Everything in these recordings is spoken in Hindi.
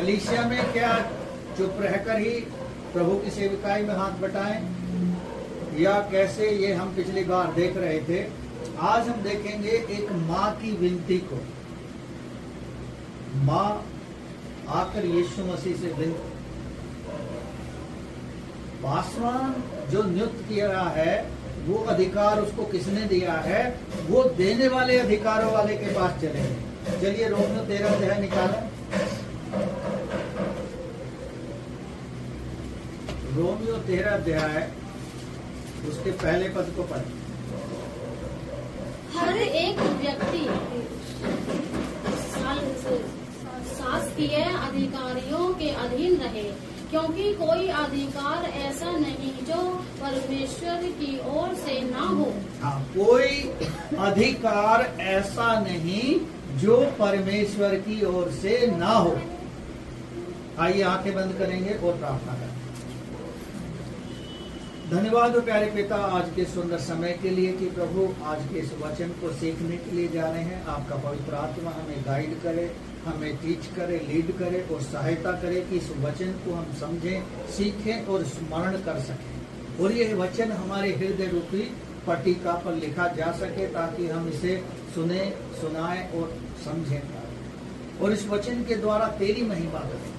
कलीसिया में क्या चुप रहकर ही प्रभु की सेविकाई में हाथ बटाएं, या कैसे, ये हम पिछली बार देख रहे थे। आज हम देखेंगे एक माँ की विनती को। माँ आकर यीशु मसीह से विनती, पासवान जो नियुक्त किया है वो अधिकार उसको किसने दिया है, वो देने वाले अधिकारों वाले के पास चलेंगे। चलिए रोमियो 13 अध्याय निकालें। रोमियो 13 अध्याय उसके पहले पद को पढ़ें। हर एक व्यक्ति शासकीय अधिकारियों के अधीन रहे, क्योंकि कोई अधिकार ऐसा नहीं जो परमेश्वर की ओर से ना हो। हाँ, कोई अधिकार ऐसा नहीं जो परमेश्वर की ओर से ना हो। आइए आंखें बंद करेंगे और प्रार्थना करें। धन्यवाद हो प्यारे पिता आज के सुंदर समय के लिए कि प्रभु आज के इस वचन को सीखने के लिए जा रहे हैं। आपका पवित्र आत्मा हमें गाइड करे, हमें टीच करे, लीड करे और सहायता करे कि इस वचन को हम समझें, सीखें और स्मरण कर सकें, और ये वचन हमारे हृदय रूपी पट्टिका पर लिखा जा सके ताकि हम इसे सुने, सुनाएं और समझें, और इस वचन के द्वारा तेरी महिमा करें,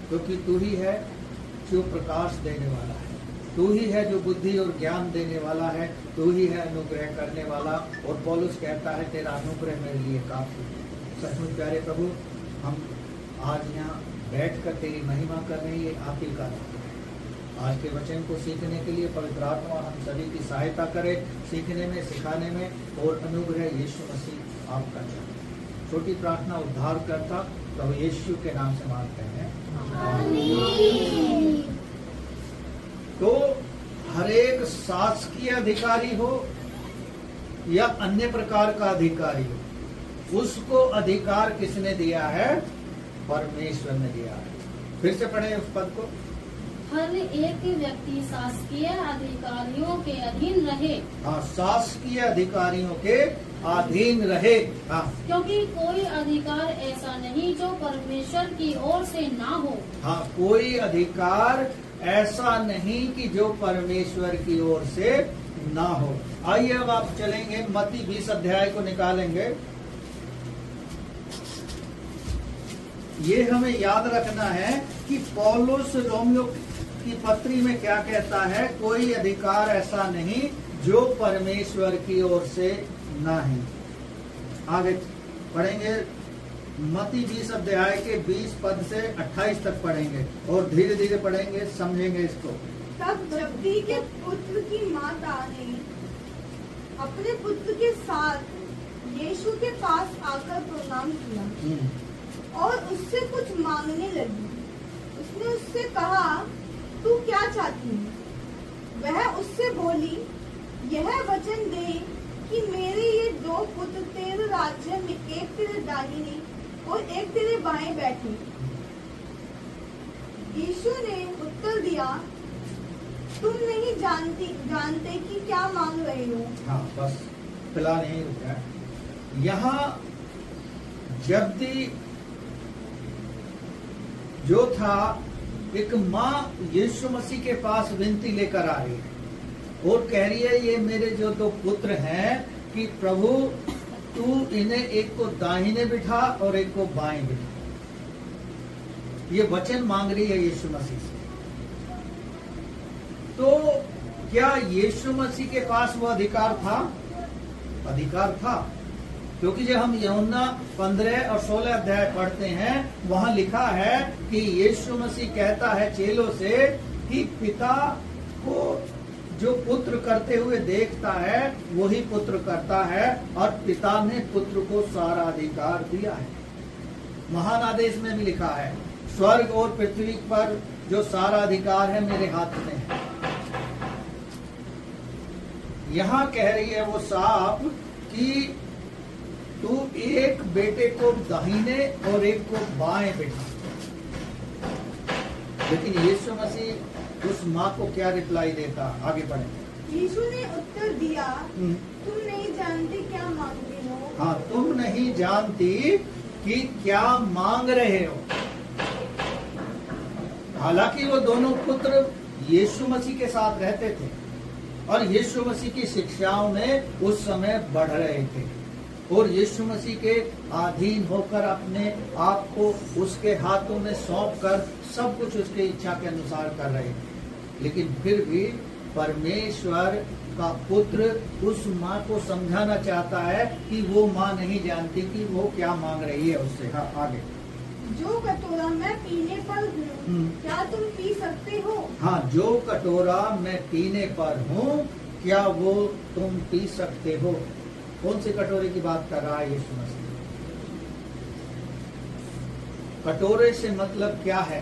क्योंकि तू ही है जो प्रकाश देने वाला है, तू ही है जो बुद्धि और ज्ञान देने वाला है, तू ही है अनुग्रह करने वाला। और पौलुस कहता है तेरा अनुग्रह मेरे लिए काफी है। सचमुच प्यारे प्रभु, हम आज यहाँ बैठकर तेरी महिमा कर रहे हैं, ये आप ही का है। आज के वचन को सीखने के लिए पवित्र आत्मा हम सभी की सहायता करे, सीखने में, सिखाने में, और अनुग्रह यीशु मसीह आपका चाहिए। छोटी प्रार्थना उद्धार करता प्रभु यीशु के नाम से मांगते हैं, आमीन। तो हर एक शासकीय अधिकारी हो या अन्य प्रकार का अधिकारी हो, उसको अधिकार किसने दिया है? परमेश्वर ने दिया है। फिर से पढ़े उस पद को। हर एक व्यक्ति शासकीय अधिकारियों के अधीन रहे। हाँ, शासकीय अधिकारियों के अधीन रहे। हाँ, क्योंकि कोई अधिकार ऐसा नहीं जो परमेश्वर की ओर से ना हो। हाँ, कोई अधिकार ऐसा नहीं कि जो परमेश्वर की ओर से ना हो। आइए अब आप चलेंगे मत्ती 20 अध्याय को निकालेंगे। ये हमें याद रखना है कि पौलुस रोमियो की पत्री में क्या कहता है, कोई अधिकार ऐसा नहीं जो परमेश्वर की ओर से ना है। आगे पढ़ेंगे मत्ती 20 अध्याय के 20 पद से 28 तक पढ़ेंगे और धीरे धीरे पढ़ेंगे, समझेंगे इसको। तब जब्दी के पुत्र की माता ने अपने पुत्र के साथ यीशु के पास आकर प्रणाम किया और उससे कुछ मांगने लगी। उसने उससे कहा, तू क्या चाहती है? वह उससे बोली, यह वचन दे कि मेरे ये दो पुत्र तेरे राज्य में एक तेरे दाहिने और एक तेरे बाएं बैठे। यीशु ने उत्तर दिया, तुम नहीं जानते कि क्या मांग रहे हो। हाँ, बस फिलहाल यहीं रुका है। यहाँ जब्दी जो था, एक माँ यीशु मसीह के पास विनती लेकर आ रही है और कह रही है, ये मेरे जो दो पुत्र हैं कि प्रभु तू इन्हें एक को दाहिने बिठा और एक को बाएं बिठा। ये वचन मांग रही है यीशु मसीह से। तो क्या यीशु मसीह के पास वो अधिकार था? अधिकार था, क्योंकि जब हम यूहन्ना 15 और 16 अध्याय पढ़ते हैं, वहां लिखा है कि यीशु मसीह कहता है चेलों से कि पिता को जो पुत्र करते हुए देखता है वही पुत्र करता है, और पिता ने पुत्र को सारा अधिकार दिया है। महान आदेश में भी लिखा है, स्वर्ग और पृथ्वी पर जो सारा अधिकार है मेरे हाथ में है। यहाँ कह रही है वो साफ कि तू एक बेटे को दाहिने और एक को बाएं बिठा। लेकिन यीशु मसीह उस माँ को क्या रिप्लाई देता? आगे बढ़े। यीशु ने उत्तर दिया, तुम नहीं जानते क्या मांगते हो। हाँ, तुम नहीं जानती कि क्या मांग रहे हो। हालांकि वो दोनों पुत्र यीशु मसीह के साथ रहते थे और यीशु मसीह की शिक्षाओं में उस समय बढ़ रहे थे और यीशु मसीह के अधीन होकर अपने आप को उसके हाथों में सौंप कर सब कुछ उसके इच्छा के अनुसार कर रहे थे। लेकिन फिर भी परमेश्वर का पुत्र उस माँ को समझाना चाहता है कि वो माँ नहीं जानती कि वो क्या मांग रही है उससे। हाँ, आगे। जो कटोरा मैं पीने पर हूँ क्या तुम पी सकते हो? हाँ, जो कटोरा मैं पीने पर हूँ क्या वो तुम पी सकते हो? कौन से कटोरे की बात कर रहा है यीशु मसीह? कटोरे से मतलब क्या है?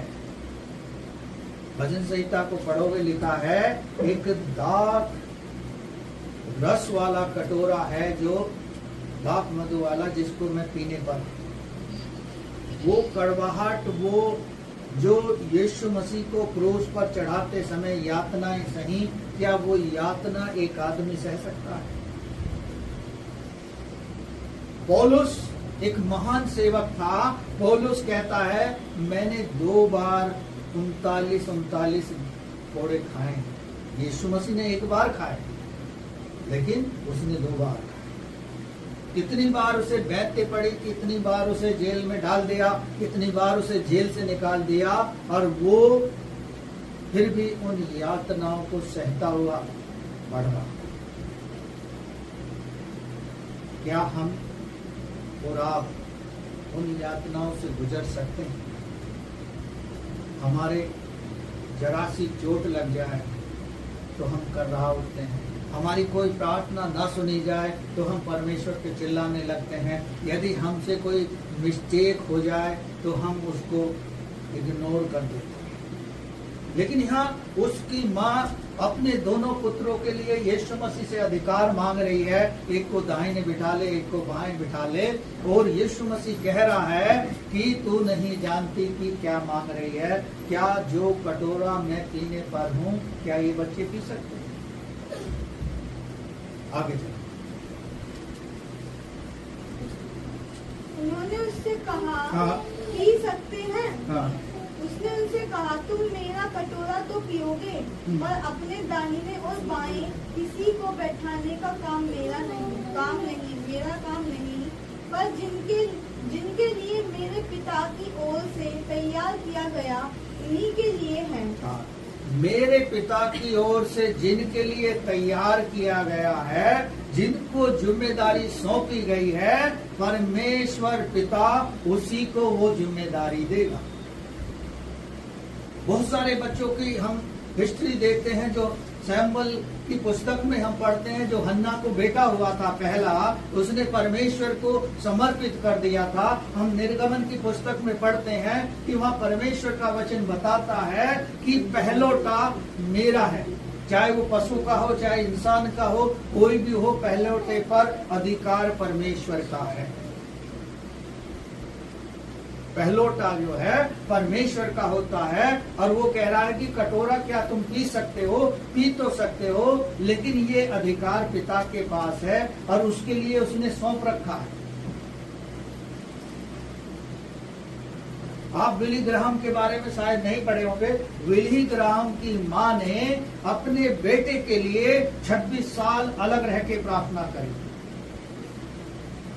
भजन संहिता को पढ़ोगे, लिखा है एक दाक रस वाला कटोरा है, जो दाक मधु वाला, जिसको मैं पीने पर, वो कड़वाहट, वो जो यीशु मसीह को क्रूस पर चढ़ाते समय यातनाएं सही, क्या वो यातना एक आदमी सह सकता है? पौलुस एक महान सेवक था। पौलुस कहता है मैंने 2 बार 39 कोड़े खाए। यीशु मसीह ने 1 बार खाए, लेकिन उसने 2 बार खाए। कितनी बार उसे बैठते पड़ी, कितनी बार उसे जेल में डाल दिया, कितनी बार उसे जेल से निकाल दिया, और वो फिर भी उन यातनाओं को सहता हुआ बढ़ रहा। क्या हम और आप उन यातनाओं से गुजर सकते हैं? हमारे जरा सी चोट लग जाए तो हम कर रहा उठते हैं, हमारी कोई प्रार्थना ना सुनी जाए तो हम परमेश्वर के चिल्लाने लगते हैं, यदि हमसे कोई मिस्टेक हो जाए तो हम उसको इग्नोर कर देते हैं। लेकिन यहाँ उसकी माँ अपने दोनों पुत्रों के लिए यीशु मसीह से अधिकार मांग रही है, एक को दाहिने बिठा ले, एक को बाएं बिठा ले, और यीशु मसीह कह रहा है कि तू नहीं जानती कि क्या मांग रही है। क्या जो कटोरा मैं पीने पर हूँ क्या ये बच्चे पी सकते हैं? आगे चलो। उन्होंने उससे कहा, हाँ। पी सकते हैं। हाँ। उसने उनसे कहा, तुम मेरा कटोरा तो पियोगे, पर अपने दाहिने और बाएं किसी को बैठाने का काम मेरा मेरा काम नहीं, पर जिनके लिए मेरे पिता की ओर से तैयार किया गया इन्हीं के लिए है। हाँ, मेरे पिता की ओर से जिनके लिए तैयार किया गया है, जिनको जिम्मेदारी सौंपी गई है, परमेश्वर पिता उसी को वो जिम्मेदारी देगा। बहुत सारे बच्चों की हम हिस्ट्री देखते हैं, जो सैमुअल की पुस्तक में हम पढ़ते हैं, जो हन्ना को बेटा हुआ था पहला, उसने परमेश्वर को समर्पित कर दिया था। हम निर्गमन की पुस्तक में पढ़ते हैं कि वहाँ परमेश्वर का वचन बताता है कि पहलौठा मेरा है, चाहे वो पशु का हो चाहे इंसान का हो, कोई भी हो, पहलौठे पर अधिकार परमेश्वर का है। पहलौठा जो है परमेश्वर का होता है, और वो कह रहा है कि कटोरा क्या तुम पी सकते हो? पी तो सकते हो, लेकिन ये अधिकार पिता के पास है और उसके लिए उसने सौंप रखा है। आप विली ग्राहम के बारे में शायद नहीं पढ़े होंगे। विली ग्राहम की माँ ने अपने बेटे के लिए 26 साल अलग रह के प्रार्थना करी,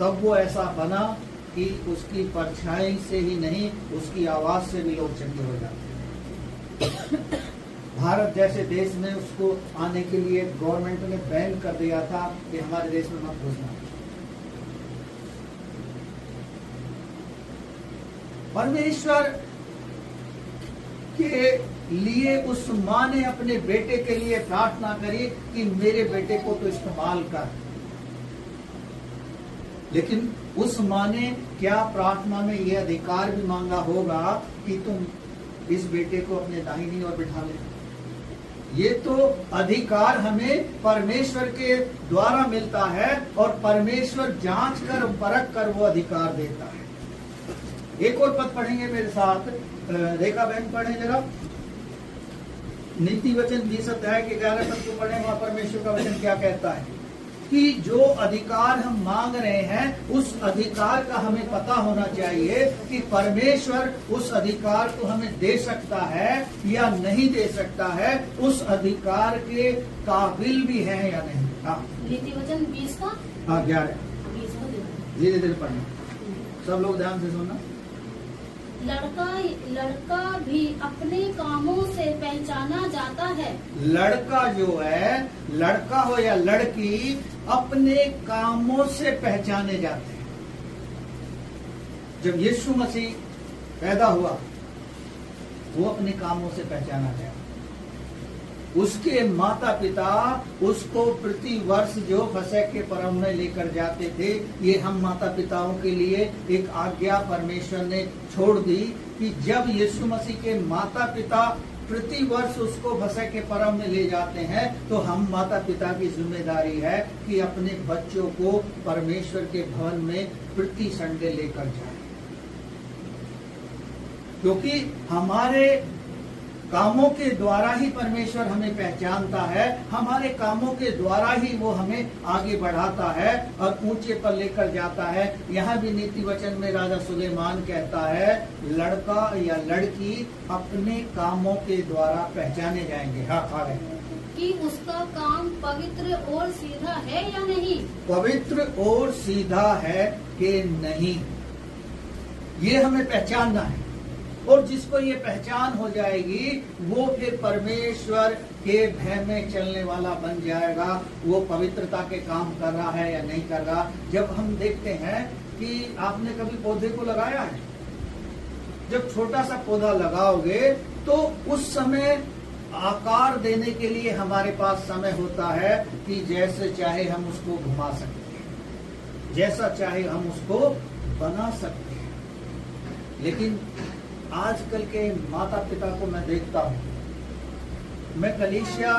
तब वो ऐसा बना कि उसकी परछाई से ही नहीं, उसकी आवाज से भी लोग चंगे हो जाते। भारत जैसे देश में उसको आने के लिए गवर्नमेंट ने बैन कर दिया था कि हमारे देश में मत घुसना। परमेश्वर के लिए उस माँ ने अपने बेटे के लिए प्रार्थना करी कि मेरे बेटे को तो इस्तेमाल कर। लेकिन उस माँ ने क्या प्रार्थना में यह अधिकार भी मांगा होगा कि तुम इस बेटे को अपने दाहिनी ओर बिठा ले? ये तो अधिकार हमें परमेश्वर के द्वारा मिलता है, और परमेश्वर जांच कर परख कर वो अधिकार देता है। एक और पद पढ़ेंगे मेरे साथ, रेखा बहन पढ़े जरा। नीति वचन 20 अध्याय के 11 पद को पढ़े, वहां परमेश्वर का वचन क्या कहता है। कि जो अधिकार हम मांग रहे हैं उस अधिकार का हमें पता होना चाहिए कि परमेश्वर उस अधिकार को हमें दे सकता है या नहीं दे सकता है, उस अधिकार के काबिल भी है या नहीं। हाँ, नीति वचन 20 का 11 धीरे धीरे पढ़ना, सब लोग ध्यान से सुनना। लड़का भी अपने कामों से पहचाना जाता है। लड़का जो है, लड़का हो या लड़की, अपने कामों से पहचाने जाते हैं। जब यीशु मसीह पैदा हुआ वो अपने कामों से पहचाना गया। उसके माता पिता उसको प्रति वर्ष जो फसह के पर्व में लेकर जाते थे, ये हम माता पिताओं के लिए एक आज्ञा परमेश्वर ने छोड़ दी कि जब यीशु मसीह के माता पिता प्रति वर्ष उसको फसह के पर्व में ले जाते हैं, तो हम माता पिता की जिम्मेदारी है कि अपने बच्चों को परमेश्वर के भवन में प्रति संडे लेकर जाए, क्योंकि हमारे कामों के द्वारा ही परमेश्वर हमें पहचानता है, हमारे कामों के द्वारा ही वो हमें आगे बढ़ाता है और ऊंचे पर लेकर जाता है। यहाँ भी नीति वचन में राजा सुलेमान कहता है, लड़का या लड़की अपने कामों के द्वारा पहचाने जाएंगे। हाँ, आगे कि उसका काम पवित्र और सीधा है या नहीं। पवित्र और सीधा है कि नहीं, ये हमें पहचानना है। और जिसको ये पहचान हो जाएगी वो फिर परमेश्वर के भय में चलने वाला बन जाएगा। वो पवित्रता के काम कर रहा है या नहीं कर रहा। जब हम देखते हैं कि आपने कभी पौधे को लगाया है, जब छोटा सा पौधा लगाओगे तो उस समय आकार देने के लिए हमारे पास समय होता है कि जैसे चाहे हम उसको घुमा सकते हैं, जैसा चाहे हम उसको बना सकते हैं। लेकिन आजकल के माता पिता को मैं देखता हूँ, मैं कलीसिया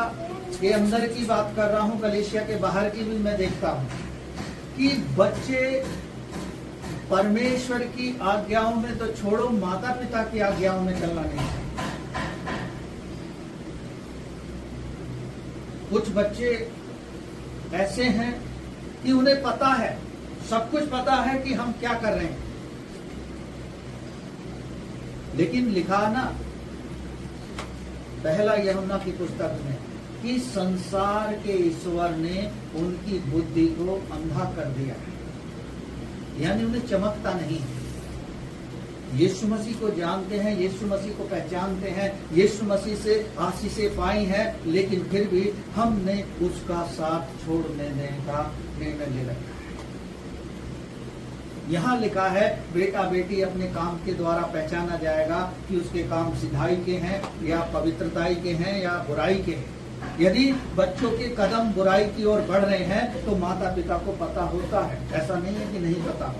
के अंदर की बात कर रहा हूँ, कलीसिया के बाहर की भी मैं देखता हूँ कि बच्चे परमेश्वर की आज्ञाओं में तो छोड़ो, माता पिता की आज्ञाओं में चलना नहीं चाहिए। कुछ बच्चे ऐसे हैं कि उन्हें पता है, सब कुछ पता है कि हम क्या कर रहे हैं, लेकिन लिखा ना पहला यूहन्ना की पुस्तक में कि संसार के ईश्वर ने उनकी बुद्धि को अंधा कर दिया है, यानी उन्हें चमकता नहीं है। यीशु मसीह को जानते हैं, यीशु मसीह को पहचानते हैं, यीशु मसीह से आशीषें पाई हैं, लेकिन फिर भी हमने उसका साथ छोड़ देने का निर्णय ले रखा है। यहाँ लिखा है बेटा बेटी अपने काम के द्वारा पहचाना जाएगा कि उसके काम सिधाई के हैं या पवित्रताई के हैं या बुराई के हैं। यदि बच्चों के कदम बुराई की ओर बढ़ रहे हैं तो माता पिता को पता होता है, ऐसा नहीं है कि नहीं पता।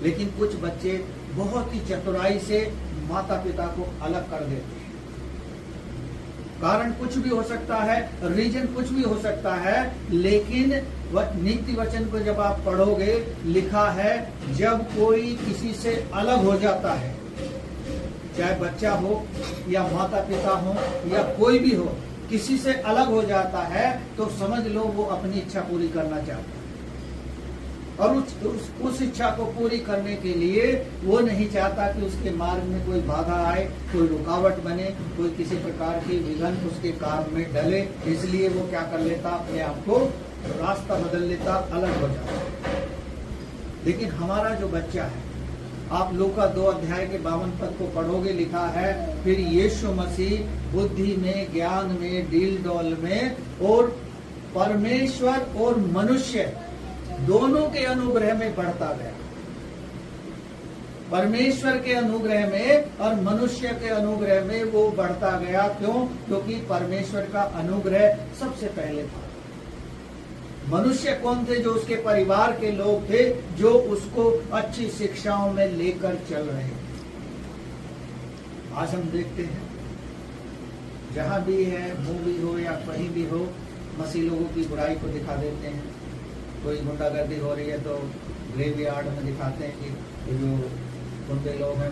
लेकिन कुछ बच्चे बहुत ही चतुराई से माता पिता को अलग कर देते हैं। कारण कुछ भी हो सकता है, रीजन कुछ भी हो सकता है, लेकिन नीति वचन को जब आप पढ़ोगे लिखा है जब कोई किसी से अलग हो जाता है, चाहे बच्चा हो या माता पिता हो या कोई भी हो, किसी से अलग हो जाता है तो समझ लो वो अपनी इच्छा पूरी करना चाहता है। और उस इच्छा को पूरी करने के लिए वो नहीं चाहता कि उसके मार्ग में कोई बाधा आए, कोई रुकावट बने, कोई किसी प्रकार की विघन उसके काम में डले। इसलिए वो क्या कर लेता, अपने आप को रास्ता बदल लेता, अलग हो जाता। लेकिन हमारा जो बच्चा है, आप लूका 2 अध्याय के 52 पद को पढ़ोगे, लिखा है फिर यीशु मसीह बुद्धि में, ज्ञान में, डील डौल में और परमेश्वर और मनुष्य दोनों के अनुग्रह में बढ़ता गया। परमेश्वर के अनुग्रह में और मनुष्य के अनुग्रह में वो बढ़ता गया। क्यों? क्योंकि परमेश्वर का अनुग्रह सबसे पहले था। मनुष्य कौन थे? जो उसके परिवार के लोग थे, जो उसको अच्छी शिक्षाओं में लेकर चल रहे थे। आज हम देखते हैं जहां भी है, मूवी हो या कहीं भी हो, मसीह लोगों की बुराई को दिखा देते हैं। कोई गुंडागर्दी हो रही है तो ग्रेवयार्ड में दिखाते हैं कि जो गुंडे लोग हैं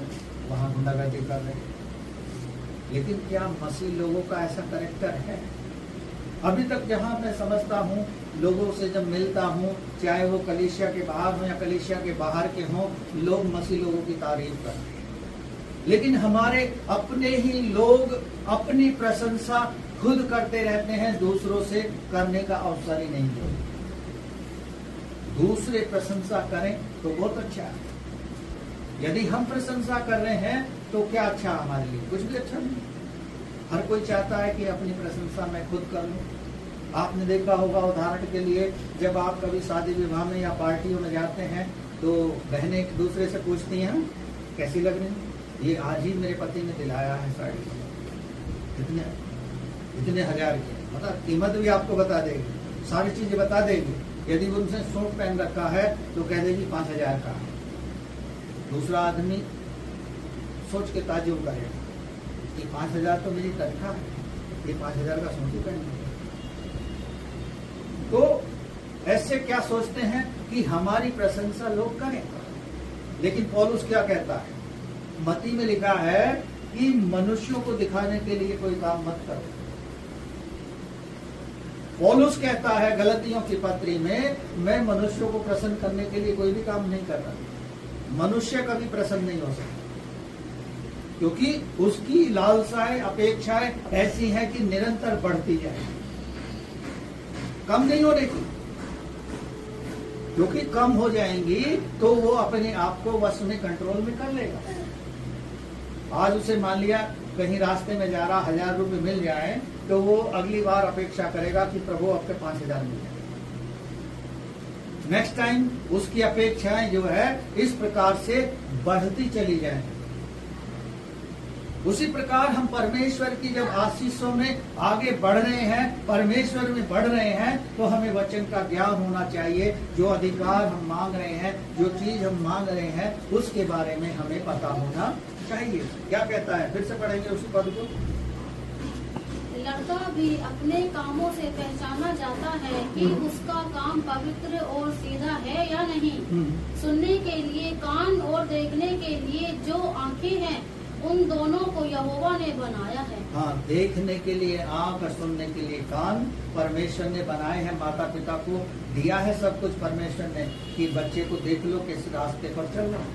वहाँ गुंडागर्दी कर रहे हैं। लेकिन क्या मसीह लोगों का ऐसा कैरेक्टर है? अभी तक जहां मैं समझता हूँ, लोगों से जब मिलता हूँ, चाहे वो कलीसिया के बाहर हो या कलीसिया के बाहर के हों, लोग मसीह लोगों की तारीफ करते हैं, लेकिन हमारे अपने ही लोग अपनी प्रशंसा खुद करते रहते हैं, दूसरों से करने का अवसर ही नहीं देते। दूसरे प्रशंसा करें तो बहुत अच्छा है, यदि हम प्रशंसा कर रहे हैं तो क्या अच्छा हमारे लिए? कुछ भी अच्छा नहीं। हर कोई चाहता है कि अपनी प्रशंसा मैं खुद कर लूं। आपने देखा होगा, उदाहरण के लिए, जब आप कभी शादी विवाह में या पार्टियों में जाते हैं तो बहनें एक दूसरे से पूछती हैं कैसी लग रही है, ये आज ही मेरे पति ने दिलाया है साड़ी, इतने हजार की, मतलब कीमत भी आपको बता देगी, सारी चीजें बता देगी। यदि उनसे सूट पहन रखा है तो कह देगी 5,000 का। दूसरा आदमी सोच के ताज्जुब करेगा कि 5,000 तो मेरी तनख्वाह है, ये 5,000 का सूट ही पहन। तो ऐसे क्या सोचते हैं कि हमारी प्रशंसा लोग करें, लेकिन पौलुस क्या कहता है? मत्ती में लिखा है कि मनुष्यों को दिखाने के लिए कोई काम मत करो। पौलुस कहता है गलतियों की पत्री में, मैं मनुष्यों को प्रसन्न करने के लिए कोई भी काम नहीं कर रहा। मनुष्य कभी प्रसन्न नहीं हो सकता, क्योंकि उसकी लालसाएं, अपेक्षाएं ऐसी हैं कि निरंतर बढ़ती जाए, कम नहीं हो रही। क्योंकि कम हो जाएंगी तो वो अपने आप को वश में, कंट्रोल में कर लेगा। आज उसे मान लिया कहीं रास्ते में जा रहा 1,000 रुपए मिल जाए तो वो अगली बार अपेक्षा करेगा कि प्रभु आपके 5,000 मिल जाए। नेक्स्ट टाइम उसकी अपेक्षाएं जो है इस प्रकार से बढ़ती चली जाए। उसी प्रकार हम परमेश्वर की जब आशीषों में आगे बढ़ रहे हैं, परमेश्वर में बढ़ रहे हैं, तो हमें वचन का ज्ञान होना चाहिए। जो अधिकार हम मांग रहे हैं, जो चीज हम मांग रहे हैं, उसके बारे में हमें पता होना चाहिए। क्या कहता है? फिर से पढ़ेंगे उसी पद को। लड़का भी अपने कामों से पहचाना जाता है कि उसका काम पवित्र और सीधा है या नहीं। सुनने के लिए कान और देखने के लिए जो आंखें हैं, उन दोनों को यहोवा ने बनाया है। हाँ, देखने के लिए आंख और सुनने के लिए कान परमेश्वर ने बनाए हैं। माता पिता को दिया है सब कुछ परमेश्वर ने कि बच्चे को देख लो किस रास्ते पर चल रहा है।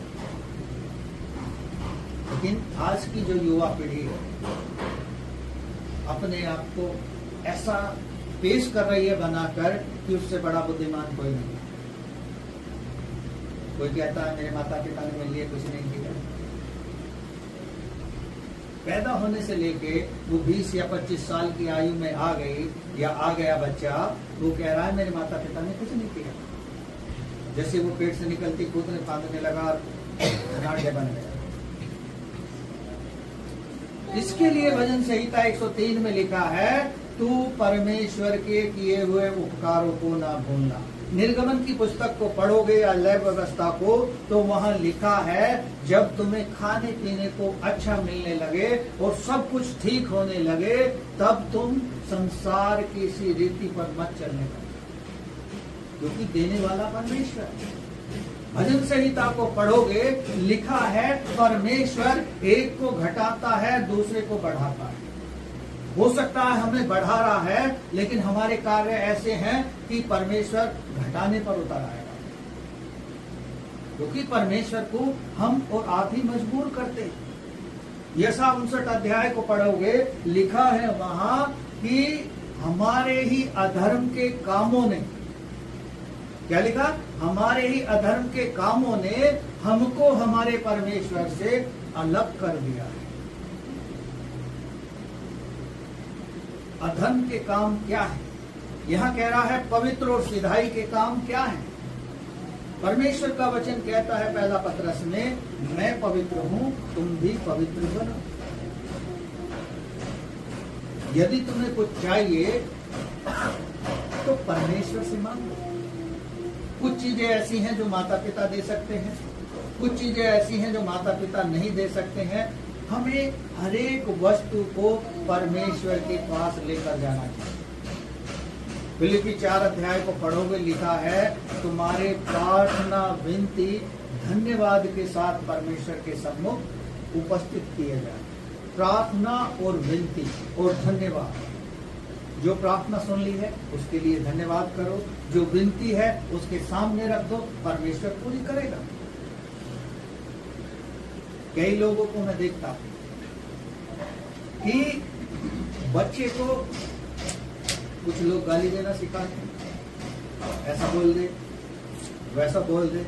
लेकिन आज की जो युवा पीढ़ी है अपने आप को ऐसा पेश कर रही है बनाकर कि उससे बड़ा बुद्धिमान कोई नहीं। कोई कहता है मेरे माता पिता ने मेरे लिए कुछ नहीं किया। पैदा होने से लेके वो 20 या 25 साल की आयु में आ गई या आ गया बच्चा, वो कह रहा है मेरे माता पिता ने कुछ नहीं किया। जैसे वो पेट से निकलती कूदने फांदने लगा, नाट्य बन गया। इसके लिए भजन संहिता 103 में लिखा है, तू परमेश्वर के किए हुए उपकारों को ना भूलना। निर्गमन की पुस्तक को पढ़ोगे या लय व्यवस्था को, तो वहाँ लिखा है जब तुम्हें खाने पीने को अच्छा मिलने लगे और सब कुछ ठीक होने लगे, तब तुम संसार की इसी रीति पर मत चलने लगे, क्योंकि देने वाला परमेश्वर है। भजन संहिता को पढ़ोगे, लिखा है परमेश्वर एक को घटाता है, दूसरे को बढ़ाता है। हो सकता है हमें बढ़ा रहा है, लेकिन हमारे कार्य ऐसे हैं कि परमेश्वर घटाने पर उतर आएगा, क्योंकि परमेश्वर को हम और आप ही मजबूर करते हैं। यशा 59 अध्याय को पढ़ोगे, लिखा है वहां कि हमारे ही अधर्म के कामों ने, क्या लिखा? हमारे ही अधर्म के कामों ने हमको हमारे परमेश्वर से अलग कर दिया है। अधर्म के काम क्या है? यहाँ कह रहा है पवित्र और सिधाई के काम क्या है? परमेश्वर का वचन कहता है पहला पत्रस में, मैं पवित्र हूँ, तुम भी पवित्र बनो। यदि तुम्हें कुछ चाहिए तो परमेश्वर से मांगो। कुछ चीजें ऐसी हैं जो माता पिता दे सकते हैं, कुछ चीजें ऐसी हैं जो माता पिता नहीं दे सकते हैं। हमें हर एक वस्तु को परमेश्वर के पास लेकर जाना चाहिए। फिलिप्पी 4 अध्याय को पढ़ोगे, लिखा है तुम्हारे प्रार्थना विनती धन्यवाद के साथ परमेश्वर के सम्मुख उपस्थित किए जाए। प्रार्थना और विनती और धन्यवाद, जो प्रार्थना सुन ली है उसके लिए धन्यवाद करो, जो विनती है उसके सामने रख दो, परमेश्वर पूरी करेगा। कई लोगों को मैं देखता हूं कि बच्चे को कुछ लोग गाली देना सिखाते हैं, ऐसा बोल दे वैसा बोल दे,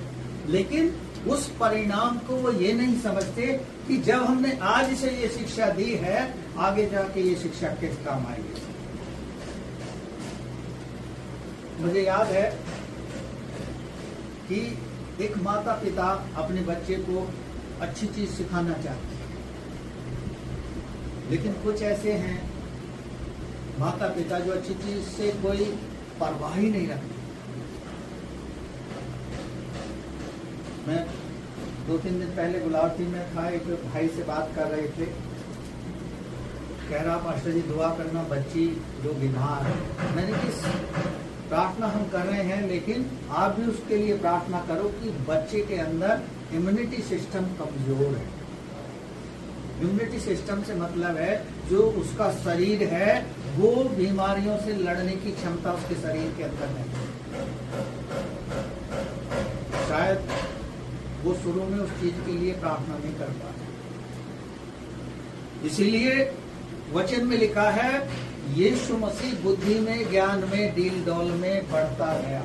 लेकिन उस परिणाम को वो ये नहीं समझते कि जब हमने आज से ये शिक्षा दी है, आगे जाके ये शिक्षा किस काम आएगी। मुझे याद है कि एक माता पिता अपने बच्चे को अच्छी चीज सिखाना चाहते हैं, लेकिन कुछ ऐसे हैं माता पिता जो अच्छी चीज से कोई परवाह ही नहीं रखते। मैं 2-3 दिन पहले गुलावती में था, एक भाई से बात कर रहे थे, कह रहा मास्टर जी दुआ करना बच्ची जो बीमार है। मैंने किस प्रार्थना हम कर रहे हैं, लेकिन आप भी उसके लिए प्रार्थना करो कि बच्चे के अंदर इम्यूनिटी सिस्टम कमजोर है। इम्यूनिटी सिस्टम से मतलब है जो उसका शरीर है वो बीमारियों से लड़ने की क्षमता उसके शरीर के अंदर नहीं। शायद वो शुरू में उस चीज के लिए प्रार्थना नहीं कर पाए, इसीलिए वचन में लिखा है यीशु मसीह बुद्धि में ज्ञान में डील डॉल में बढ़ता गया।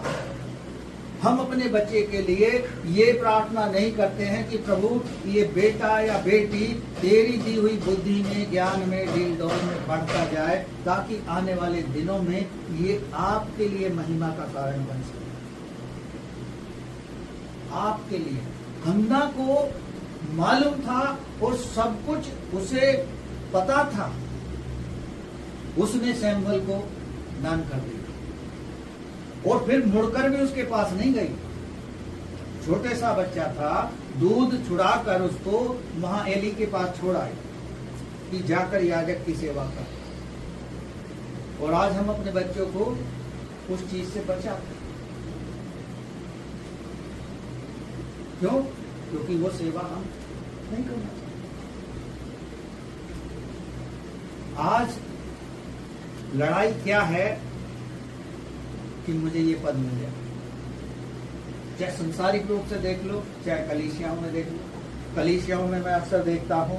हम अपने बच्चे के लिए ये प्रार्थना नहीं करते हैं कि प्रभु ये बेटा या बेटी तेरी दी हुई बुद्धि में ज्ञान में डील डॉल में बढ़ता जाए, ताकि आने वाले दिनों में ये आपके लिए महिमा का कारण बन सके। आपके लिए हन्ना को मालूम था और सब कुछ उसे पता था, उसने सैमुअल को दान कर दिया और फिर मुड़कर भी उसके पास नहीं गई। छोटे सा बच्चा था, दूध छुड़ाकर उसको वहां एली के पास छोड़ आई कि जाकर याजक की सेवा कर। और आज हम अपने बच्चों को उस चीज से बचाते हैं। क्यों? क्योंकि वो सेवा हम नहीं करना चाहते। आज लड़ाई क्या है कि मुझे ये पद मिल जाए, चाहे संसारिक रूप से देख लो, चाहे कलीसियाओं में देख लो। कलीसियाओं में मैं अक्सर देखता हूं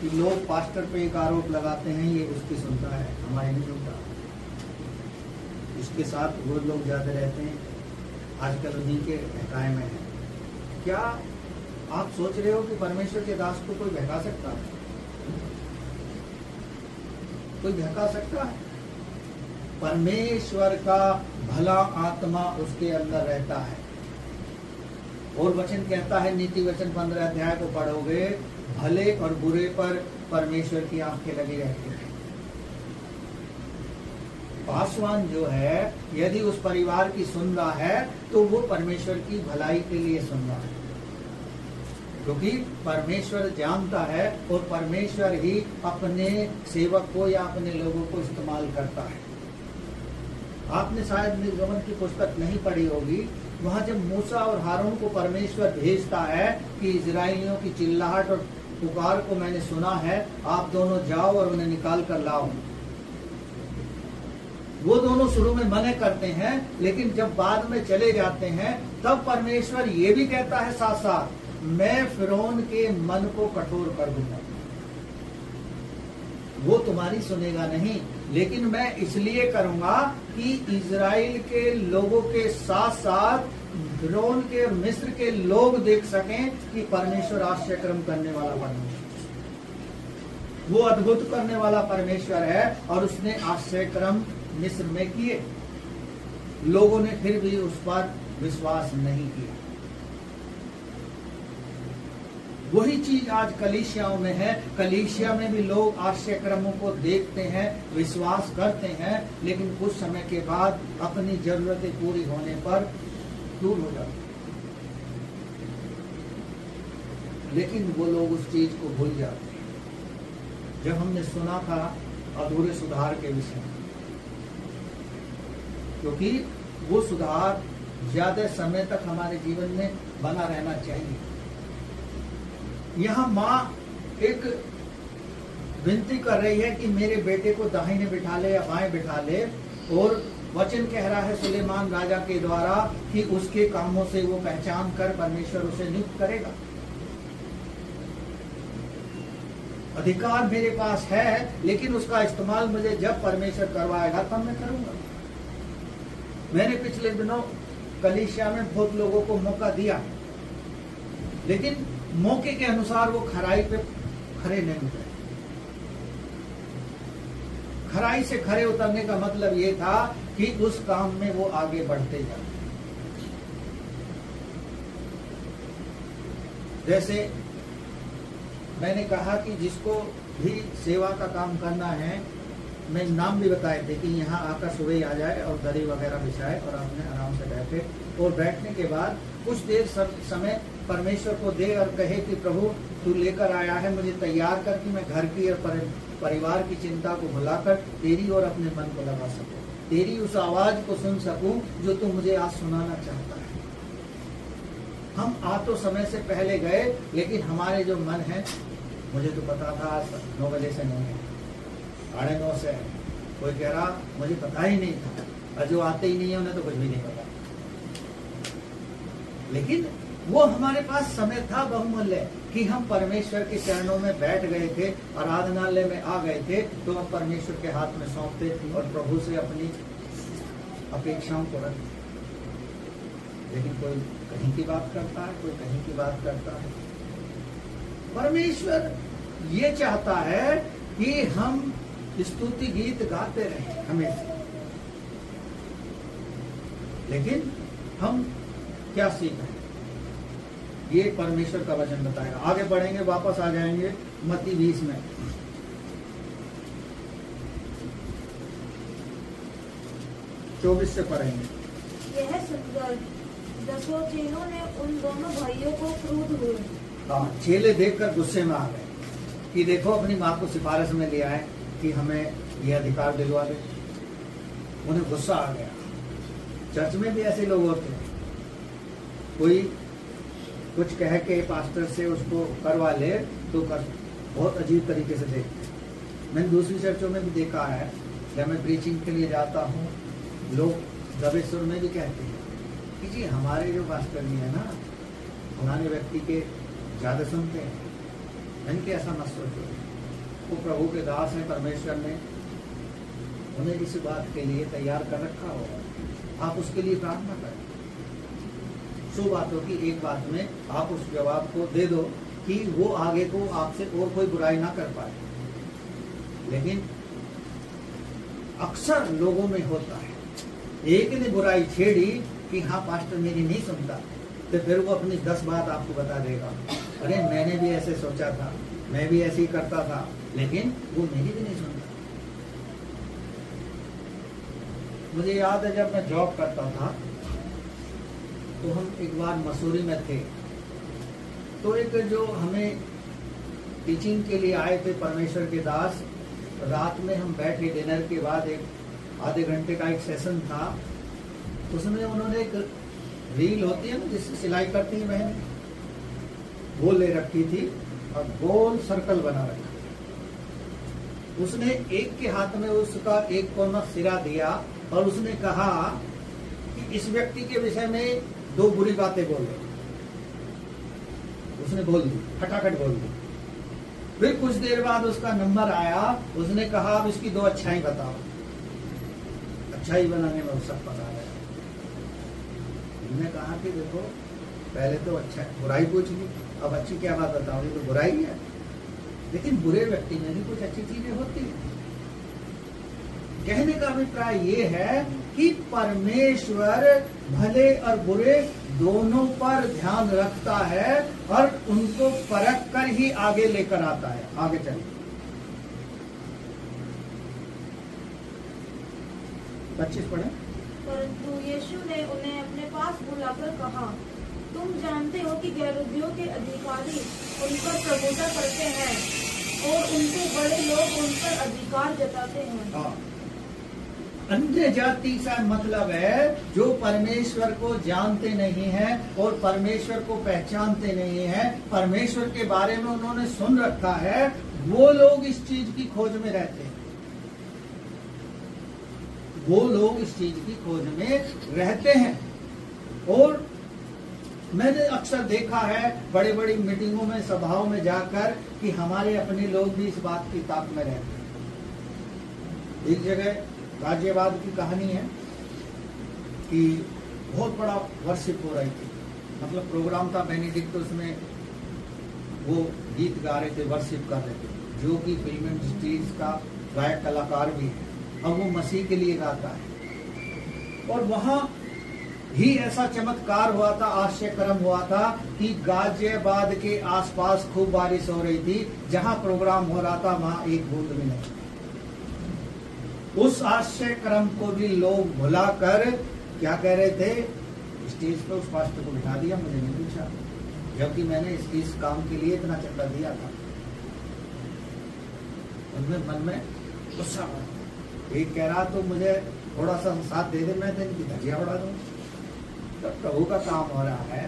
कि लोग पास्टर पे एक आरोप लगाते हैं, ये उसकी सुनता है, हमारे नहीं सुनता। इसके साथ वो लोग ज्यादा रहते हैं, आजकल उन्हीं के बहकाए में है। क्या आप सोच रहे हो कि परमेश्वर के दास को कोई बहका सकता है? कोई बहका सकता है? परमेश्वर का भला आत्मा उसके अंदर रहता है। और वचन कहता है, नीति वचन 15 अध्याय को पढ़ोगे, भले और बुरे पर परमेश्वर की आंखें लगी रहती हैं। पासवान जो है यदि उस परिवार की सुन रहा है तो वो परमेश्वर की भलाई के लिए सुन रहा है, क्योंकि परमेश्वर जानता है और परमेश्वर ही अपने सेवक को या अपने लोगों को इस्तेमाल करता है। आपने शायद निर्गमन की पुस्तक नहीं पढ़ी होगी, वहां जब मूसा और हारून को परमेश्वर भेजता है कि इजराइलियों की चिल्लाहट और पुकार को मैंने सुना है, आप दोनों जाओ और उन्हें निकाल कर लाओ। वो दोनों शुरू में मना करते हैं, लेकिन जब बाद में चले जाते हैं तब परमेश्वर ये भी कहता है साथ साथ, मैं फिरौन के मन को कठोर कर दूंगा। वो तुम्हारी सुनेगा नहीं, लेकिन मैं इसलिए करूंगा कि इजराइल के लोगों के साथ साथ फिरौन के मिस्र के लोग देख सकें कि परमेश्वर आश्चर्यक्रम करने वाला परमेश्वर, वो अद्भुत करने वाला परमेश्वर है। और उसने आश्चर्यक्रम मिस्र में किए, लोगों ने फिर भी उस पर विश्वास नहीं किया। वही चीज आज कलीसियाओं में है। कलीसिया में भी लोग आश्चर्यक्रमों को देखते हैं, विश्वास करते हैं, लेकिन कुछ समय के बाद अपनी जरूरतें पूरी होने पर दूर हो जाते हैं। लेकिन वो लोग उस चीज को भूल जाते हैं। जब हमने सुना था अधूरे सुधार के विषय में, क्योंकि वो सुधार ज्यादा समय तक हमारे जीवन में बना रहना चाहिए। यहाँ माँ एक विनती कर रही है कि मेरे बेटे को दाहिने बिठा ले या बाएं बिठा ले, और वचन कह रहा है सुलेमान राजा के द्वारा कि उसके कामों से वो पहचान कर परमेश्वर उसे नियुक्त करेगा। अधिकार मेरे पास है, लेकिन उसका इस्तेमाल मुझे जब परमेश्वर करवाएगा तब मैं करूंगा। मैंने पिछले दिनों कलीसिया में बहुत लोगों को मौका दिया, लेकिन मौके के अनुसार वो खराई पे खड़े नहीं उतरे। खराई से खड़े उतरने का मतलब ये था कि उस काम में वो आगे बढ़ते जाए। जैसे मैंने कहा कि जिसको भी सेवा का काम करना है, मैं नाम भी बताए थे कि यहाँ आकर सुबह ही आ जाए और दरी वगैरह बिछाए और अपने आराम से बैठे, और बैठने के बाद कुछ देर समय परमेश्वर को दे और कहे कि प्रभु तू लेकर आया है, मुझे तैयार कर कि मैं घर की और परिवार की चिंता को भुलाकर तेरी और अपने मन को लगा सकूं, तेरी उस आवाज को सुन सकूं जो तू मुझे आज सुनाना चाहता है। हम आ तो समय से पहले गए, लेकिन हमारे जो मन है, मुझे तो पता था आज 9 बजे से नहीं है, 9:30 से है। कोई कह रहा मुझे पता ही नहीं था, और जो आते ही नहीं है उन्हें तो कुछ भी नहीं पता। लेकिन वो हमारे पास समय था बहुमूल्य कि हम परमेश्वर के चरणों में बैठ गए थे, आराधनालय में आ गए थे, तो हम परमेश्वर के हाथ में सौंपते और प्रभु से अपनी अपेक्षाओं को रखते। लेकिन कोई कहीं की बात करता है, कोई कहीं की बात करता है। परमेश्वर ये चाहता है कि हम स्तुति गीत गाते रहें हमेशा, लेकिन हम क्या सीख रहे हैं, ये परमेश्वर का वचन बताएगा। आगे बढ़ेंगे, वापस आ जाएंगे मत्ती 20 में। चौबीस से पढ़ेंगे। यह सुनकर 10 चेलों ने उन दोनों भाइयों को क्रोध हुए। हाँ, चेले देखकर गुस्से में आ गए कि देखो अपनी माँ को सिफारिश में ले आए कि हमें यह अधिकार दिलवा दे। उन्हें गुस्सा आ गया। चर्च में भी ऐसे लोग होते हैं, कोई कुछ कह के पास्टर से उसको करवा ले तो बहुत अजीब तरीके से देखते हैं। मैंने दूसरी चर्चों में भी देखा है, जब मैं प्रीचिंग के लिए जाता हूँ, लोग दबेश्वर में भी कहते हैं कि जी हमारे जो पास्टर जी है ना, फलाने व्यक्ति के ज़्यादा सुनते हैं। मैंने कि ऐसा मत सोचो, वो प्रभु के दास हैं, परमेश्वर ने उन्हें इस बात के लिए तैयार कर रखा होगा। आप उसके लिए प्रार्थना करें। 100 बातों की एक बात में आप उस जवाब को दे दो कि वो आगे को आपसे और कोई बुराई ना कर पाए। लेकिन अक्सर लोगों में होता है, एक ने बुराई छेड़ी कि हाँ पास्टर मेरी नहीं सुनता, तो फिर वो अपनी 10 बात आपको बता देगा। अरे मैंने भी ऐसे सोचा था, मैं भी ऐसे ही करता था, लेकिन वो मेरी भी नहीं सुनता। मुझे याद है जब मैं जॉब करता था, तो हम एक बार मसूरी में थे, तो एक जो हमें टीचिंग के लिए आए थे परमेश्वर के दास, रात में हम बैठे, डिनर के बाद एक आधे घंटे का एक सेशन था। उसमें उन्होंने एक रील होती है ना जिससे सिलाई करती है बहन, वो ले रखी थी और गोल सर्कल बना रखा। उसने एक के हाथ में उसका एक कोना सिरा दिया और उसने कहा कि इस व्यक्ति के विषय में 2 बुरी बातें बोल रहे। उसने बोल दी, फटाफट बोल दी। फिर कुछ देर बाद उसका नंबर आया, उसने कहा अब इसकी 2 अच्छाई बताओ। अच्छाई बनाने में सब पता है। मैंने कहा कि देखो पहले तो अच्छा बुराई पूछ ली, अब अच्छी क्या बात बताओ, ये तो बुराई है। लेकिन बुरे व्यक्ति में भी कुछ अच्छी चीजें होती हैं। कहने का अभिप्राय ये है कि परमेश्वर भले और बुरे दोनों पर ध्यान रखता है और उनको परख कर ही आगे लेकर आता है। आगे चलिए 25 पढ़े। परंतु यीशु ने उन्हें अपने पास बुलाकर कहा, तुम जानते हो कि यहूदियों के अधिकारी उन पर प्रभुता करते हैं और उनके बड़े लोग उन पर अधिकार जताते हैं। अन्य जाति का मतलब है जो परमेश्वर को जानते नहीं हैं और परमेश्वर को पहचानते नहीं हैं, परमेश्वर के बारे में उन्होंने सुन रखा है, वो लोग इस चीज की खोज में रहते हैं। वो लोग इस चीज की खोज में रहते हैं। और मैंने अक्सर देखा है बड़ी बड़ी मीटिंगों में, सभाओं में जाकर कि हमारे अपने लोग भी इस बात की ताक में रहते हैं। एक जगह गाजियाबाद की कहानी है कि बहुत बड़ा वर्शिप हो रही थी, मतलब प्रोग्राम था बेनेडिक्टस में, वो गीत गा रहे थे, वर्शिप कर रहे थे, जो कि फिल्म इंडस्ट्रीज का गायक कलाकार भी है, अब वो मसीह के लिए गाता है। और वहां ही ऐसा चमत्कार हुआ था, आश्चर्यक्रम हुआ था कि गाजियाबाद के आसपास खूब बारिश हो रही थी, जहां प्रोग्राम हो रहा था वहां एक बूंद भी नहीं। उस आश्चर्यक्रम को भी लोग भुलाकर क्या कह रहे थे, स्टेज पर उस पास्टर को बिठा दिया, मुझे नहीं पूछा, जबकि मैंने इस काम के लिए इतना चंदा दिया था। उनमें मन में गुस्सा बढ़ा। एक कह रहा तो मुझे थोड़ा सा साथ दे दे, मैं तो इनकी धजिया उड़ा दूं। तो प्रभु का काम हो रहा है,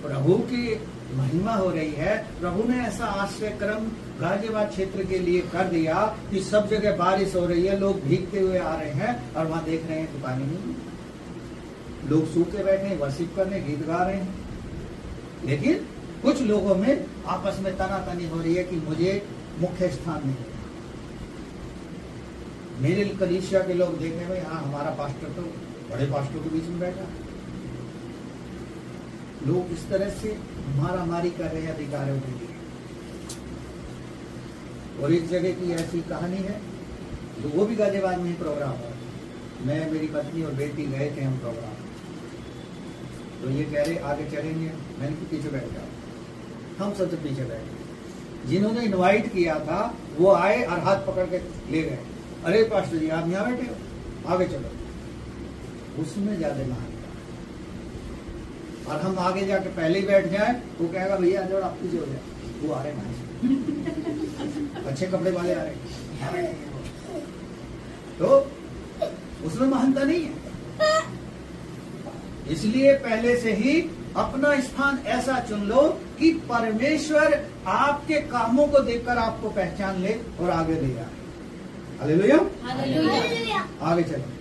प्रभु की महिमा हो रही है। प्रभु ने ऐसा आश्चर्यक्रम गाजियाबाद क्षेत्र के लिए कर दिया कि सब जगह बारिश हो रही है, लोग भीगते हुए आ रहे हैं और वहां देख रहे हैं दुकानें नहीं, लोग सूखे बैठे हैं, वर्शिप करने, गीत गा रहे हैं। लेकिन कुछ लोगों में आपस में तनातनी हो रही है कि मुझे मुख्य स्थान नहीं। मेरे कलीसिया के लोग देखे हुए, हाँ हमारा पास्टर तो बड़े पास्टर के बीच में बैठा है। लोग इस तरह से मारामारी कर रहे हैं अधिकारों के लिए। और एक जगह की ऐसी कहानी है, तो वो भी गाजियाबाद में ही प्रोग्राम हुआ। मैं, मेरी पत्नी और बेटी गए थे हम प्रोग्राम, तो ये कह रहे आगे चलेंगे, मैंने कि पीछे बैठ जाओ। हम सबसे पीछे बैठे। जिन्होंने इनवाइट किया था वो आए और हाथ पकड़ के ले गए, अरे पास्टर जी आप यहाँ बैठे हो, आगे चलो। उसमें ज्यादा महान, और हम आगे जाके पहले ही बैठ जाए, वो कहेगा भैया जो आप पीछे हो जाए, वो आ रहे हैं अच्छे कपड़े वाले आ रहे, तो उसमें महानता नहीं है। इसलिए पहले से ही अपना स्थान ऐसा चुन लो कि परमेश्वर आपके कामों को देखकर आपको पहचान ले और आगे ले जाए। Hallelujah, hallelujah. आगे चलो।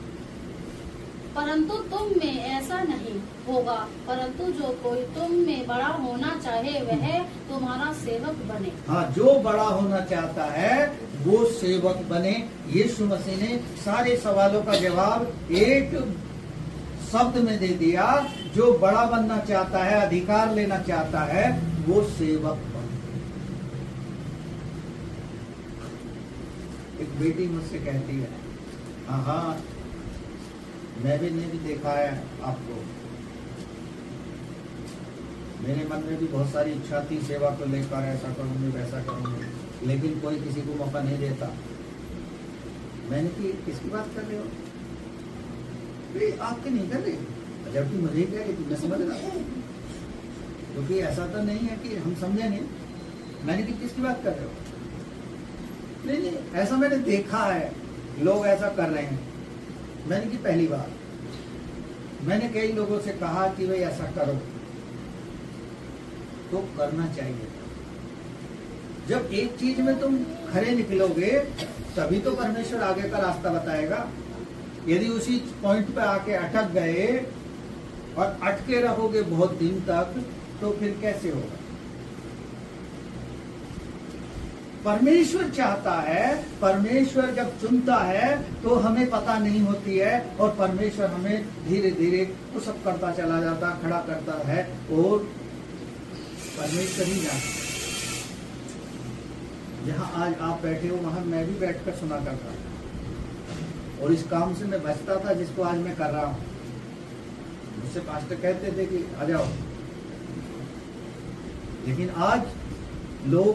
परंतु तुम में ऐसा नहीं होगा, परंतु जो कोई तुम में बड़ा होना चाहे वह तुम्हारा सेवक बने। हाँ, जो बड़ा होना चाहता है वो सेवक बने। यीशु मसीह ने सारे सवालों का जवाब एक शब्द में दे दिया, जो बड़ा बनना चाहता है, अधिकार लेना चाहता है, वो सेवक बने। एक बेटी मुझसे कहती है, हाँ मैंने भी देखा है आपको, मेरे मन में भी बहुत सारी इच्छा थी सेवा को लेकर, ऐसा करूंगी वैसा करूंगी, लेकिन कोई किसी को मौका नहीं देता। मैंने कि किसकी बात कर रहे हो? आपके नहीं कर रहे, जबकि मुझे कह रही थी, मैं समझ रहा, क्योंकि ऐसा तो नहीं है कि हम समझे नहीं। मैंने कि किसकी बात कर रहे हो? नहीं, ऐसा मैंने देखा है, लोग ऐसा कर रहे हैं। मैंने की पहली बार मैंने कई लोगों से कहा कि भाई ऐसा करो, तो करना चाहिए। जब एक चीज में तुम खरे निकलोगे तभी तो परमेश्वर आगे का रास्ता बताएगा। यदि उसी पॉइंट पे आके अटक गए और अटके रहोगे बहुत दिन तक, तो फिर कैसे होगा? परमेश्वर चाहता है, परमेश्वर जब चुनता है तो हमें पता नहीं होती है, और परमेश्वर हमें धीरे धीरे वो सब करता चला जाता, खड़ा करता है, और परमेश्वर ही जानता है। जहाँ आज आप बैठे हो वहां मैं भी बैठकर सुना करता था, और इस काम से मैं बचता था जिसको आज मैं कर रहा हूँ। मुझसे पास्टर कहते थे कि आ जाओ, लेकिन आज लोग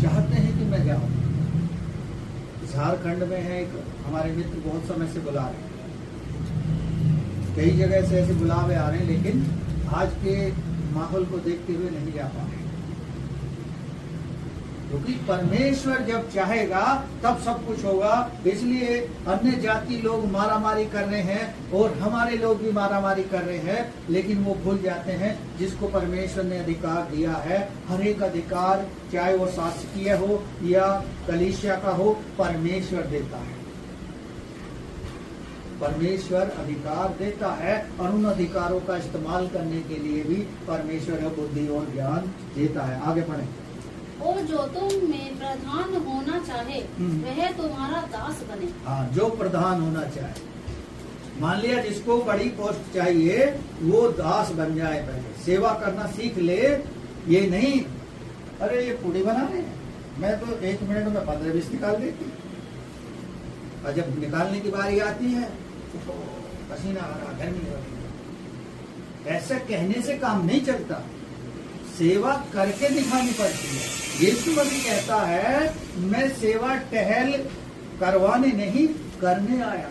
चाहते हैं कि मैं जाऊं। झारखंड में है एक हमारे मित्र, बहुत समय से बुला रहे हैं, कई जगह से ऐसे बुलावे आ रहे हैं, लेकिन आज के माहौल को देखते हुए नहीं जा पा रहे। क्योंकि परमेश्वर जब चाहेगा तब सब कुछ होगा। इसलिए अन्य जाति लोग मारामारी कर रहे हैं और हमारे लोग भी मारामारी कर रहे हैं, लेकिन वो भूल जाते हैं जिसको परमेश्वर ने अधिकार दिया है, हर एक अधिकार चाहे वो शासकीय हो या कलीसिया का हो, परमेश्वर देता है। परमेश्वर अधिकार देता है और उन अधिकारों का इस्तेमाल करने के लिए भी परमेश्वर बुद्धि और ज्ञान देता है। आगे पढ़ें। और जो तुम में प्रधान होना चाहे वह तुम्हारा दास बने। हाँ, जो प्रधान होना चाहे, मान लिया जिसको बड़ी पोस्ट चाहिए वो दास बन जाए, पहले सेवा करना सीख ले। ये नहीं अरे ये पूरी बना रहे हैं, मैं तो 1 मिनट में 15-20 निकाल देती, और जब निकालने की बारी आती है तो पसीना आ रहा, गर्मी हो रही। ऐसा कहने से काम नहीं चलता, सेवा करके दिखानी पड़ती है। यीशु मसीह कहता है मैं सेवा टहल करवाने नहीं करने आया।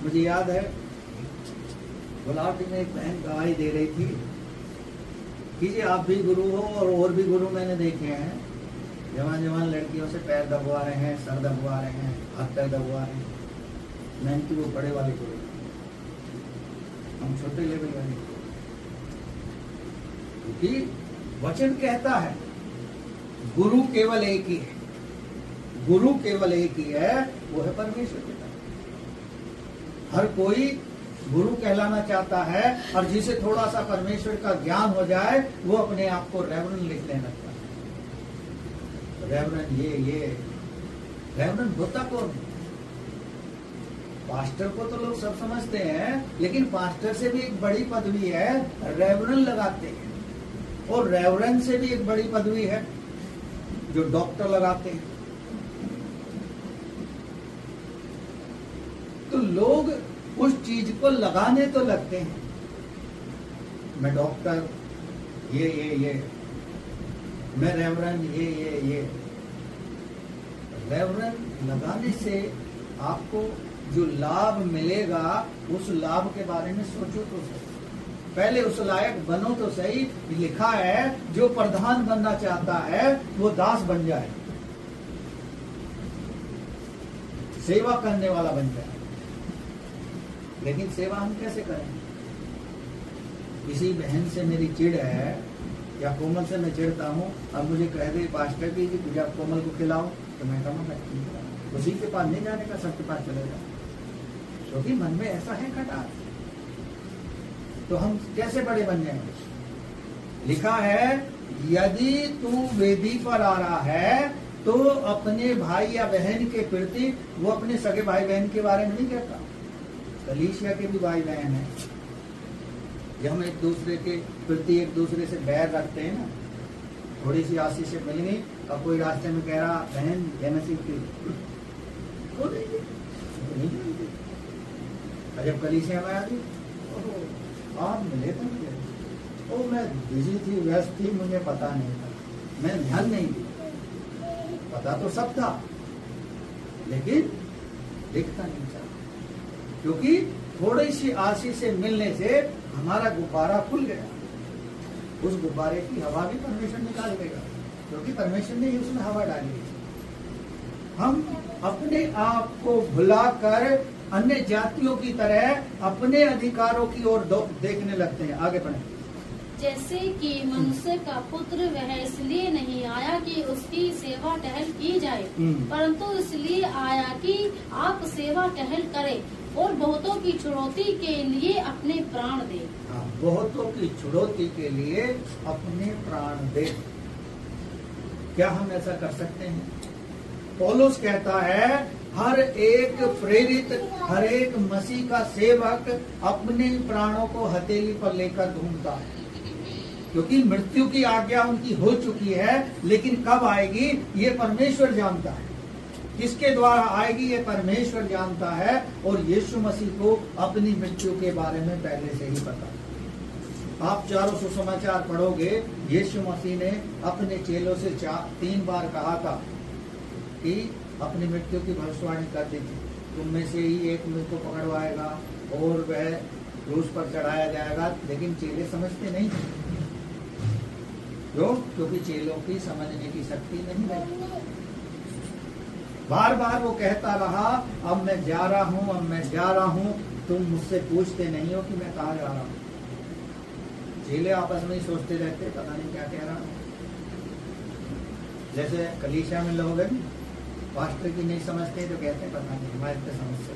मुझे याद है गुलाटी में एक बहन गवाही दे रही थी कि जी आप भी गुरु हो और भी गुरु मैंने देखे हैं, जवान लड़कियों से पैर दबवा रहे हैं, सर दबवा रहे हैं, हाथ पैर दबवा रहे हैं। मैं कि वो बड़े वाले गुरु, हम छोटे लेवल वाले गुरु। क्योंकि वचन कहता है गुरु केवल एक ही है, गुरु केवल एक ही है, वो है परमेश्वर पिता। हर कोई गुरु कहलाना चाहता है, और जिसे थोड़ा सा परमेश्वर का ज्ञान हो जाए वो अपने आप को रेवरेंड लिखने लगता है। रेवरेंड ये रेवरेंड होता कौन? पास्टर को तो लोग सब समझते हैं, लेकिन पास्टर से भी एक बड़ी पदवी है रेवरेंड लगाते हैं, और रेवरेंड से भी एक बड़ी पदवी है जो डॉक्टर लगाते हैं। तो लोग उस चीज को लगाने तो लगते हैं, मैं डॉक्टर ये मैं रेवरेंड ये रेवरेंड लगाने से आपको जो लाभ मिलेगा उस लाभ के बारे में सोचो तो सही, पहले उस लायक बनो तो सही। लिखा है जो प्रधान बनना चाहता है वो दास बन जाए, सेवा करने वाला बन जाए। लेकिन सेवा हम कैसे करें? किसी बहन से मेरी चिढ़ है या कोमल से मैं चिढ़ता हूँ, अब मुझे कह दे पास्टर की कि तुझे आप कोमल को खिलाओ, तो मैं कहूँगा उसी के पास नहीं जाने का, सबके पास चले जाओ, क्योंकि मन में ऐसा है खटास। तो हम कैसे बड़े बन जाएंगे? लिखा है यदि तू वेदी पर आ रहा है तो अपने भाई या बहन के प्रति, वो अपने सगे भाई बहन के बारे में नहीं कहता, कलीसिया के भी भाई बहन है, जब हम एक दूसरे के प्रति एक दूसरे से बैर रखते हैं ना, थोड़ी सी आशीष से मिल गई, अब कोई रास्ते में कह रहा बहन जय मसीह की, जब कलीसिया में आ गई आप मिले तो मिले, ओ मैं बिजी थी, व्यस्त थी, मुझे पता नहीं था, मैं ध्यान नहीं दिया, पता तो सब था लेकिन देखता नहीं था, क्योंकि थोड़ी सी आशीष से मिलने से हमारा गुब्बारा खुल गया। उस गुब्बारे की हवा भी परमेश्वर निकाल देगा, क्योंकि परमेश्वर ने उसमें हवा डाली है। हम अपने आप को भुलाकर अन्य जातियों की तरह अपने अधिकारों की ओर देखने लगते हैं। आगे बढ़े। जैसे कि मनुष्य का पुत्र वह इसलिए नहीं आया कि उसकी सेवा टहल की जाए, परंतु इसलिए आया कि आप सेवा टहल करें और बहुतों की छुड़ौती के लिए अपने प्राण दे। बहुतों की छुड़ौती के लिए अपने प्राण दे। क्या हम ऐसा कर सकते हैं? पौलुस कहता है हर एक प्रेरित, हर एक मसीह का सेवक अपने प्राणों को हथेली पर लेकर घूमता है, क्योंकि मृत्यु की आज्ञा उनकी हो चुकी है, लेकिन कब आएगी ये परमेश्वर जानता है, किसके द्वारा आएगी ये परमेश्वर जानता है, और यीशु मसीह को अपनी मृत्यु के बारे में पहले से ही पता है। आप चारों सुसमाचार पढ़ोगे, यीशु मसीह ने अपने चेलों से 3 बार कहा था कि अपनी मृत्यु की भविष्यवाणी कर दी थी, तुम में से ही एक मुझको पकड़वाएगा और वह क्रूस पर चढ़ाया जाएगा, लेकिन चेले समझते नहीं थे। क्यों? क्योंकि चेलों की समझने की शक्ति नहीं है। बार बार वो कहता रहा, अब मैं जा रहा हूं, अब मैं जा रहा हूं, तुम मुझसे पूछते नहीं हो कि मैं कहाँ जा रहा हूं। चेले आपस में ही सोचते रहते, पता नहीं क्या कह रहा हूं। जैसे कलीसिया में लोग हैं, पास्टर की नहीं समझते तो कहते हैं पता नहीं हमारे पे समझते।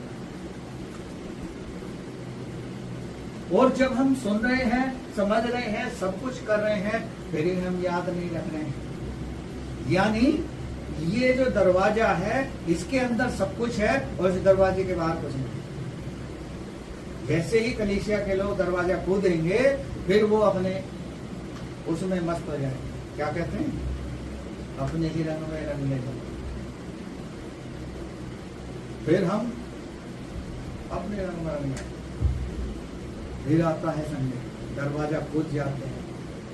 और जब हम सुन रहे हैं, समझ रहे हैं, सब कुछ कर रहे हैं, फिर ही हम याद नहीं रख रहे हैं। यानी ये जो दरवाजा है, इसके अंदर सब कुछ है और इस दरवाजे के बाहर कुछ नहीं। जैसे ही कलीसिया के लोग दरवाजा खोदेंगे, फिर वो अपने उसमें मस्त हो जाएंगे। क्या कहते हैं? अपने ही रंग में रंग ले जाओ। फिर हम अपने रंग में रंग जाएंगे। फिर आता है संडे, दरवाजा खोद जाते हैं,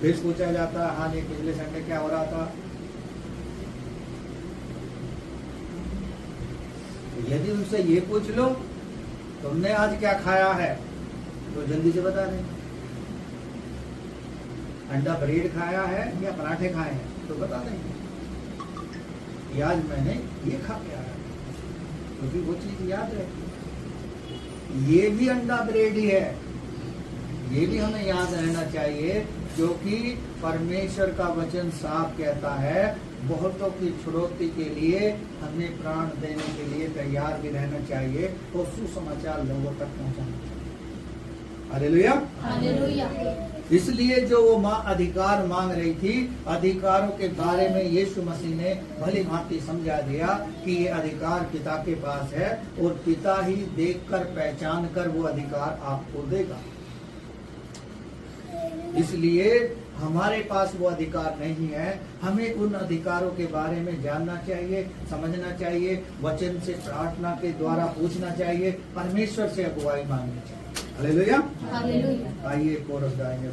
फिर पूछा जाता है, हाँ नहीं पिछले संडे क्या हो रहा था। यदि उनसे ये पूछ लो तुमने आज क्या खाया है, तो जल्दी से बता दें। अंडा ब्रेड खाया है या पराठे खाए हैं, तो बता देंगे कि आज मैंने ये खा के आया, क्योंकि वो चीज याद है। ये भी अंडा ब्रेड ही है, ये भी हमें याद रहना चाहिए, क्योंकि परमेश्वर का वचन साफ कहता है, बहुतों की छुड़ौती के लिए हमें प्राण देने के लिए तैयार भी रहना चाहिए और सुसमाचार लोगों तक पहुंचाना चाहिए। Hallelujah, hallelujah. इसलिए जो वो माँ अधिकार मांग रही थी, अधिकारों के बारे में यीशु मसीह ने भली भांति समझा दिया कि ये अधिकार पिता के पास है और पिता ही देखकर पहचान कर वो अधिकार आपको देगा। इसलिए हमारे पास वो अधिकार नहीं है। हमें उन अधिकारों के बारे में जानना चाहिए, समझना चाहिए, वचन से प्रार्थना के द्वारा पूछना चाहिए, परमेश्वर से अगुवाई मांगनी चाहिए। Hallelujah, hallelujah. आइए कोरस गाएंगे।